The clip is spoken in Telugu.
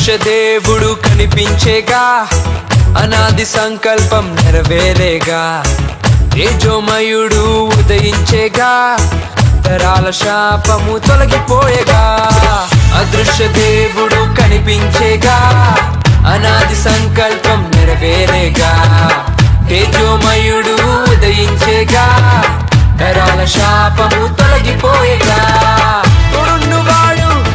అదృశ్య దేవుడు కనిపించేగా, అనాది సంకల్పం నెరవేరేగా, తేజోమయుడు ఉదయించేగా, తరాల శాపము తొలగిపోయేగా. అదృశ్య దేవుడు కనిపించేగా, అనాది సంకల్పం నెరవేరేగా, తేజోమయుడు ఉదయించేగా, తరాల శాపము తొలగిపోయేగా. తోడున్నవాడు